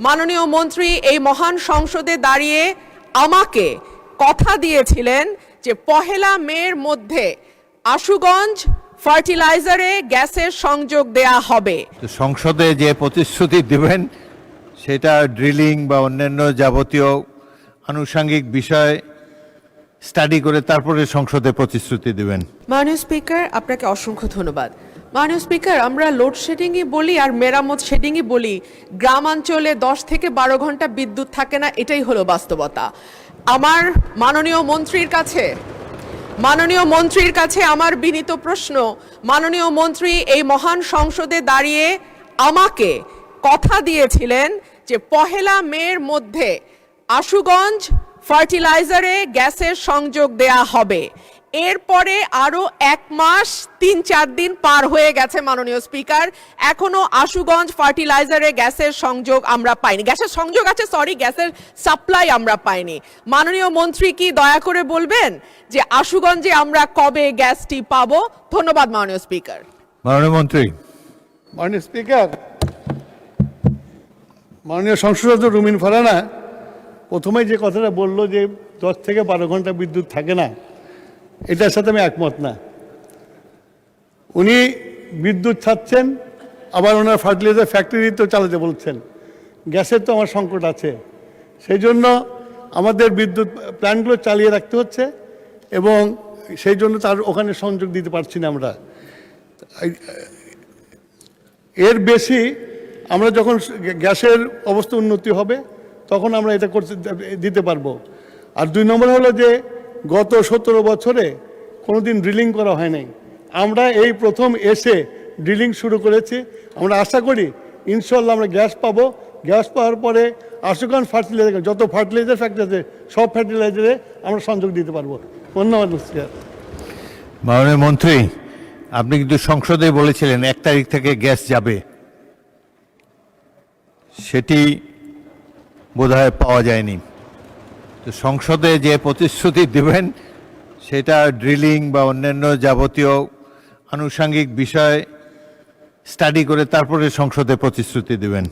মাননীয় মন্ত্রী এই মহান সংসদে দাঁড়িয়ে আমাকে কথা দিয়েছিলেন যে পহেলা মের মধ্যে আশুগঞ্জ ফার্টিলাইজারে গ্যাসের সংযোগ দেয়া হবে। সংসদে যে প্রতিশ্রুতি দিবেন সেটা ড্রিলিং বা অন্যান্য যাবতীয় আনুষঙ্গিক বিষয় স্টাডি করে তারপরে সংসদে প্রতিশ্রুতি দিবেন। মাননীয় স্পিকার, আপনাকে অসংখ্য ধন্যবাদ। মাননীয় স্পিকার, আমরা লোডশেডিংই বলি আর মেরামত শেডিংই বলি, গ্রামাঞ্চলে 10 থেকে 12 ঘন্টা বিদ্যুৎ থাকে না, এটাই হলো বাস্তবতা। আমার মাননীয় মন্ত্রীর কাছে আমার বিনীত প্রশ্ন, মাননীয় মন্ত্রী এই মহান সংসদে দাঁড়িয়ে আমাকে কথা দিয়েছিলেন যে পহেলা মের মধ্যে আশুগঞ্জ ফার্টিলাইজারে গ্যাসের সংযোগ দেয়া হবে। এরপরে আরো 1 মাস 3-4 দিন পার হয়ে গেছে মাননীয় স্পিকার, এখনো আশুগঞ্জ ফার্টিলাইজারে গ্যাসের সংযোগ আমরা পাইনি। গ্যাসের সংযোগ আছে, গ্যাসের সাপ্লাই আমরা পাইনি। মাননীয় মন্ত্রী কি দয়া করে বলবেন যে আশুগঞ্জে আমরা কবে গ্যাসটি পাবো? ধন্যবাদ মাননীয় স্পিকার। মাননীয় মন্ত্রী। মাননীয় স্পিকার, মাননীয় সংসদ সদস্য রুমিন ফারহানা প্রথমেই যে কথাটা বললো যে 10 থেকে 12 ঘন্টা বিদ্যুৎ থাকে না, এটার সাথে আমি একমত না। উনি বিদ্যুৎ ছাড়ছেন, আবার ওনার ফার্টিলাইজার ফ্যাক্টরি তো চালাতে বলছেন। গ্যাসের তো আমার সংকট আছে, সেই জন্য আমাদের বিদ্যুৎ প্ল্যান্টগুলো চালিয়ে রাখতে হচ্ছে এবং সেই জন্য তার ওখানে সংযোগ দিতে পারছি না আমরা। এর বেশি আমরা যখন গ্যাসের অবস্থা উন্নতি হবে তখন আমরা এটা করতে দিতে পারবো। আর 2 নম্বর হলো যে গত 17 বছরে কোনোদিন ড্রিলিং করা হয় নাই, আমরা এই প্রথম এসে ড্রিলিং শুরু করেছি। আমরা আশা করি ইনশাল্লাহ আমরা গ্যাস পাবো। গ্যাস পাওয়ার পরে আশুগঞ্জ ফার্টিলাইজার, যত ফার্টিলাইজার ফ্যাক্টরি আছে সব ফার্টিলাইজারে আমরা সংযোগ দিতে পারবো। ধন্যবাদ স্যার। মাননীয় মন্ত্রী, আপনি কিন্তু সংসদে বলেছিলেন 1 তারিখ থেকে গ্যাস যাবে, সেটি বোধহয় পাওয়া যায়নি। তো সংসদে যে প্রতিশ্রুতি দিবেন সেটা ড্রিলিং বা অন্যান্য যাবতীয় আনুষঙ্গিক বিষয় স্টাডি করে তারপরে সংসদে প্রতিশ্রুতি দিবেন।